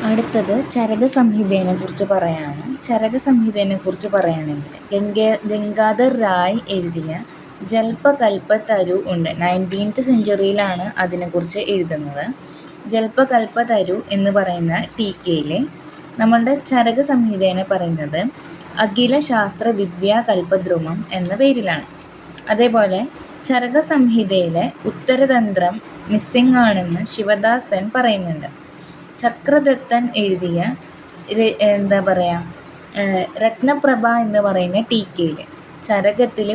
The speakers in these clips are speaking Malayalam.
അടുത്തത് ചരകസംഹിതയെ കുറിച്ച് പറയാണ്. ചരകസംഹിതയെ കുറിച്ച് പറയുകയാണെങ്കിൽ ഗംഗാധർ റായ് എഴുതിയ ജൽപകൽപതരു ഉണ്ട്. 19th സെഞ്ച്വറിയിലാണ് അതിനെക്കുറിച്ച് എഴുതുന്നത്. ജൽപകൽപതരു എന്ന് പറയുന്ന ടീക്കയിൽ നമ്മളുടെ ചരകസംഹിതയെ പറയുന്നത് അഖില ശാസ്ത്ര വിദ്യാ കൽപദ്രുമം എന്ന പേരിലാണ്. അതേപോലെ ചരകസംഹിതയിലെ ഉത്തരതന്ത്രം മിസ്സിംഗ് ആണെന്ന് ശിവദാസൻ പറയുന്നുണ്ട്. ചക്രദത്തൻ എഴുതിയ രത്നപ്രഭ എന്ന് പറയുന്ന ടീക്കയിൽ ചരകത്തിൽ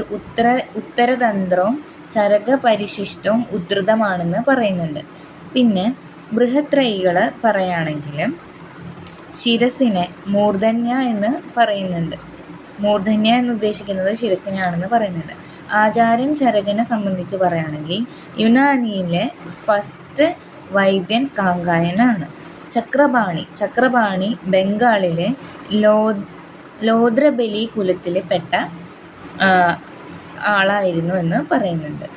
ഉത്തരതന്ത്രവും ചരകപരിശിഷ്ടവും ഉദ്ധൃതമാണെന്ന് പറയുന്നുണ്ട്. പിന്നെ ബൃഹത്രയികൾ പറയുകയാണെങ്കിൽ ശിരസിനെ മൂർധന്യ എന്ന് പറയുന്നുണ്ട്. മൂർധന്യ എന്ന് ഉദ്ദേശിക്കുന്നത് ശിരസിനെയാണെന്ന് പറയുന്നുണ്ട്. ആചാര്യൻ ചരകനെ സംബന്ധിച്ച് പറയുകയാണെങ്കിൽ യുനാനിയിലെ ഫസ്റ്റ് വൈദ്യൻ കാങ്കായനാണ്. ചക്രപാണി ബംഗാളിലെ ലോദ്രബലി കുലത്തിൽ പെട്ട ആളായിരുന്നു എന്ന് പറയുന്നുണ്ട്.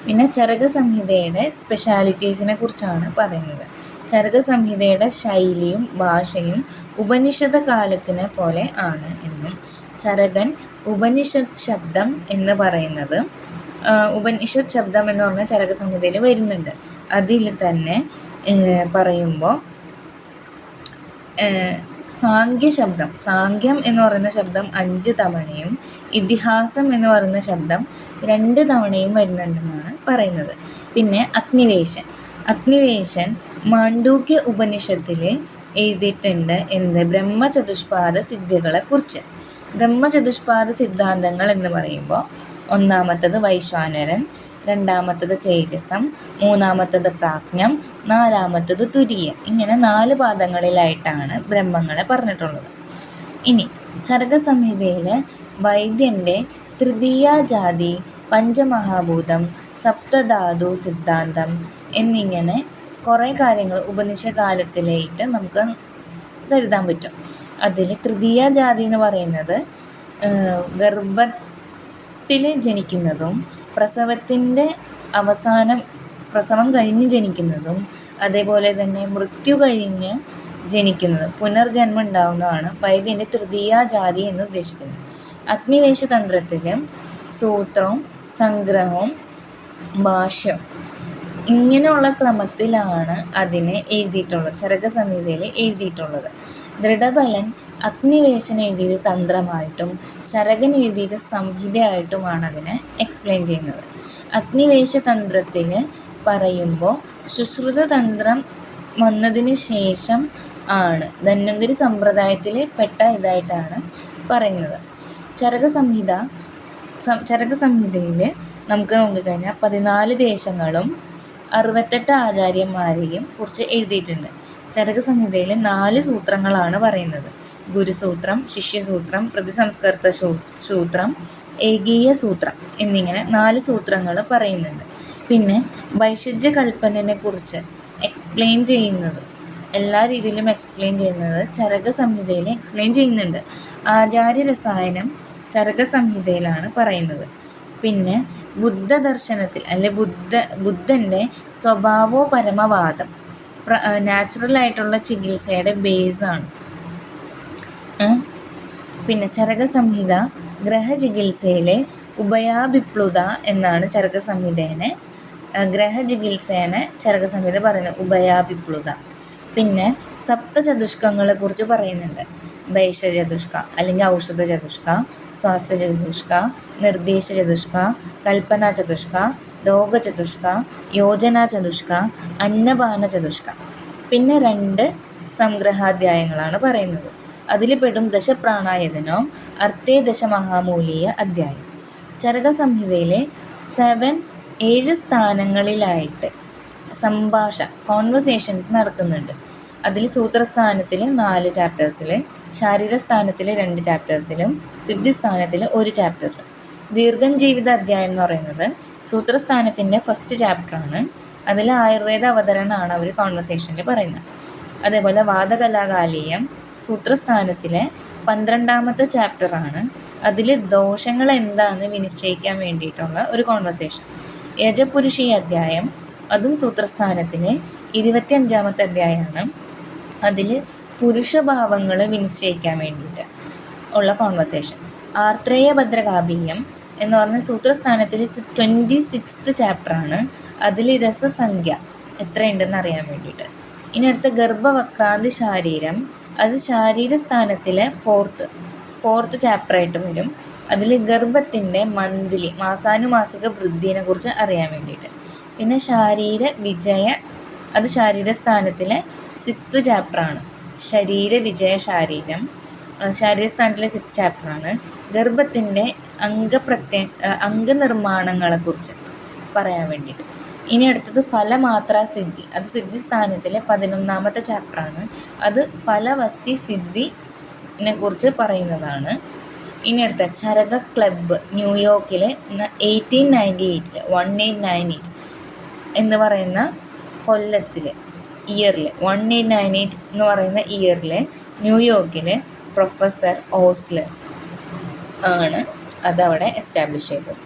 പിന്നെ ചരകസംഹിതയുടെ സ്പെഷ്യാലിറ്റീസിനെ കുറിച്ചാണ് പറയുന്നത്. ചരകസംഹിതയുടെ ശൈലിയും ഭാഷയും ഉപനിഷദ കാലത്തിനെ പോലെ ആണ് എന്നും ചരകൻ ഉപനിഷത് ശബ്ദം എന്ന് പറയുന്നത് ഉപനിഷത് ശബ്ദം എന്ന് പറഞ്ഞാൽ ചരകസംഹിതയിൽ വരുന്നുണ്ട്. അതിൽ തന്നെ പറയുമ്പോൾ സാങ്ക്യശബ്ദം, സാങ്ക്യം എന്ന് പറയുന്ന ശബ്ദം 5 തവണയും ഇതിഹാസം എന്ന് പറയുന്ന ശബ്ദം 2 തവണയും വരുന്നുണ്ടെന്നാണ് പറയുന്നത്. പിന്നെ അഗ്നിവേശൻ മാണ്ഡൂക്യ ഉപനിഷത്തിൽ എഴുതിയിട്ടുണ്ട് എന്ത് ബ്രഹ്മചതുഷ്പാദ സിദ്ധികളെ കുറിച്ച്. ബ്രഹ്മചതുഷ്പാദ സിദ്ധാന്തങ്ങൾ എന്ന് പറയുമ്പോൾ ഒന്നാമത്തത് വൈശ്വാനരൻ, രണ്ടാമത്തത് തേജസം, മൂന്നാമത്തത് പ്രാജ്ഞം, നാലാമത്തത് തുരീയം. ഇങ്ങനെ 4 പാദങ്ങളിലായിട്ടാണ് ബ്രഹ്മങ്ങളെ പറഞ്ഞിട്ടുള്ളത്. ഇനി ചരകസംഹിതയിലെ വൈദ്യൻ്റെ തൃതീയാജാതി, പഞ്ചമഹാഭൂതം, സപ്തധാതു സിദ്ധാന്തം എന്നിങ്ങനെ കുറേ കാര്യങ്ങൾ ഉപനിഷകാലത്തിലായിട്ട് നമുക്ക് കരുതാൻ പറ്റും. അതിൽ തൃതീയാജാതി എന്ന് പറയുന്നത് ഗർഭത്തിൽ ജനിക്കുന്നതും പ്രസവത്തിൻ്റെ പ്രസവം കഴിഞ്ഞ് ജനിക്കുന്നതും അതേപോലെ തന്നെ മൃത്യു കഴിഞ്ഞ് ജനിക്കുന്നതും പുനർജന്മം ഉണ്ടാകുന്നതാണ് വൈദ്യൻ്റെ തൃതീയാജാതി എന്ന് ഉദ്ദേശിക്കുന്നത്. അഗ്നിവേശതന്ത്രത്തിൽ സൂത്രവും സംഗ്രഹവും ഭാഷ്യം ഇങ്ങനെയുള്ള ക്രമത്തിലാണ് അതിനെ എഴുതിയിട്ടുള്ളത്, ചരകസംഹിതയിൽ എഴുതിയിട്ടുള്ളത്. ദൃഢബലൻ അഗ്നിവേശൻ എഴുതിയത് തന്ത്രമായിട്ടും ചരകൻ എഴുതിയത് സംഹിതയായിട്ടുമാണ് അതിനെ എക്സ്പ്ലെയിൻ ചെയ്യുന്നത്. അഗ്നിവേശതന്ത്രത്തിൽ പറയുമ്പോൾ സുശ്രുതതന്ത്രം വന്നതിന് ശേഷം ആണ് ധന്വന്തരി സമ്പ്രദായത്തിൽ പെട്ട ഇതായിട്ടാണ് പറയുന്നത്. ചരകസംഹിതയിൽ നമുക്ക് നോക്കിക്കഴിഞ്ഞാൽ 14 ദേശങ്ങളും 68 ആചാര്യന്മാരെയും കുറിച്ച് എഴുതിയിട്ടുണ്ട്. ചരകസംഹിതയിൽ 4 സൂത്രങ്ങളാണ് പറയുന്നത്. ഗുരുസൂത്രം, ശിഷ്യസൂത്രം, പ്രതിസംസ്കൃത സൂത്രം, ഏകീയ സൂത്രം എന്നിങ്ങനെ 4 സൂത്രങ്ങൾ പറയുന്നുണ്ട്. പിന്നെ വൈഷജ്യ കൽപ്പനയെ കുറിച്ച് എക്സ്പ്ലെയിൻ ചെയ്യുന്നത്, എല്ലാ രീതിയിലും എക്സ്പ്ലെയിൻ ചെയ്യുന്നത് ചരകസംഹിതയിൽ എക്സ്പ്ലെയിൻ ചെയ്യുന്നുണ്ട്. ആചാര്യരസായനം ചരകസംഹിതയിലാണ് പറയുന്നത്. പിന്നെ ബുദ്ധദർശനത്തിൽ അല്ലെ ബുദ്ധൻ്റെ സ്വഭാവോപരമവാദം നാച്ചുറലായിട്ടുള്ള ചികിത്സയുടെ ബേസാണ്. പിന്നെ ചരകസംഹിത ഗ്രഹചികിത്സയിലെ ഉഭയാഭിപ്ലുത എന്നാണ് ഗ്രഹചികിത്സേനെ ചരകസംഹിത പറയുന്നത്, ഉഭയാഭിപ്ലുത. പിന്നെ സപ്തചതുഷ്കങ്ങളെ കുറിച്ച് പറയുന്നുണ്ട്. ഭൈഷചതുഷ്ക അല്ലെങ്കിൽ ഔഷധ ചതുഷ്ക, സ്വാസ്ഥ്യ ചതുഷ്ക, നിർദ്ദേശ ചതുഷ്ക, കൽപ്പന ചതുഷ്ക, രോഗചതുഷ്ക, യോജന ചതുഷ്ക, അന്നപാന ചതുഷ്ക. പിന്നെ 2 സംഗ്രഹാധ്യായങ്ങളാണ് പറയുന്നത്. അതിൽ പെടും ദശപ്രാണായതനവും അർത്ഥേ ദശമഹാമൂലീയ അധ്യായം. ചരകസംഹിതയിലെ 7 സ്ഥാനങ്ങളിലായിട്ട് കോൺവെർസേഷൻസ് നടത്തുന്നുണ്ട്. അതിൽ സൂത്രസ്ഥാനത്തിൽ 4 ചാപ്റ്റേഴ്സിൽ, ശാരീരസ്ഥാനത്തിൽ 2 ചാപ്റ്റേഴ്സിലും, സിദ്ധിസ്ഥാനത്തിൽ 1 ചാപ്റ്ററിലും. ദീർഘജീവിത അധ്യായം എന്ന് പറയുന്നത് സൂത്രസ്ഥാനത്തിൻ്റെ ഫസ്റ്റ് ചാപ്റ്ററാണ്. അതിൽ ആയുർവേദ അവതരണമാണ് അവർ കോൺവെർസേഷനിൽ പറയുന്നത്. അതേപോലെ വാദകലാകാലീയം സൂത്രസ്ഥാനത്തിലെ 12ാമത്തെ ചാപ്റ്ററാണ്. അതിൽ ദോഷങ്ങൾ എന്താണെന്ന് വിനിശ്ചയിക്കാൻ വേണ്ടിയിട്ടുള്ള ഒരു കോൺവെർസേഷൻ. യജപുരുഷി അധ്യായം അതും സൂത്രസ്ഥാനത്തിലെ 25ാമത്തെ അധ്യായമാണ്. അതിൽ പുരുഷഭാവങ്ങൾ വിനിശ്ചയിക്കാൻ വേണ്ടിയിട്ട് ഉള്ള കോൺവെർസേഷൻ. ആർത്രേയ ഭദ്രകാവ്യം എന്ന് പറഞ്ഞ സൂത്രസ്ഥാനത്തിൽ 26th ചാപ്റ്ററാണ്. അതിൽ രസസംഖ്യ എത്രയുണ്ടെന്ന് അറിയാൻ വേണ്ടിയിട്ട്. ഇനി അടുത്ത ഗർഭവക്രാന്തി ശാരീരം, അത് ശാരീരസ്ഥാനത്തിലെ ഫോർത്ത് ചാപ്റ്ററായിട്ട് വരും. അതിൽ ഗർഭത്തിൻ്റെ മന്ത്ലി മാസാനുമാസിക വൃദ്ധിയെ കുറിച്ച് അറിയാൻ വേണ്ടിയിട്ട്. പിന്നെ ശാരീര വിജയ, അത് ശാരീരസ്ഥാനത്തിലെ 6th ചാപ്റ്ററാണ്. ശരീര വിജയ ശാരീരം ശാരീരസ്ഥാനത്തിലെ 6th ചാപ്റ്ററാണ്. ഗർഭത്തിൻ്റെ അംഗനിർമ്മാണങ്ങളെക്കുറിച്ച് പറയാൻ വേണ്ടിയിട്ട്. ഇനി അടുത്തത് ഫലമാത്രാ സിദ്ധി, അത് സിദ്ധിസ്ഥാനത്തിലെ 11ാമത്തെ ചാപ്റ്ററാണ്. അത് ഫലവസ്തി സിദ്ധിനെ കുറിച്ച് പറയുന്നതാണ്. ഇനി അടുത്ത ചരക ക്ലബ്ബ് ന്യൂയോർക്കിലെ 1898 എന്ന് പറയുന്ന കൊല്ലത്തിൽ, ഇയറിൽ 1898 എന്ന് പറയുന്ന ഇയറിൽ ന്യൂയോർക്കിലെ പ്രൊഫസർ ഓസ്ലർ ആണ് അതവിടെ എസ്റ്റാബ്ലിഷ് ചെയ്തത്.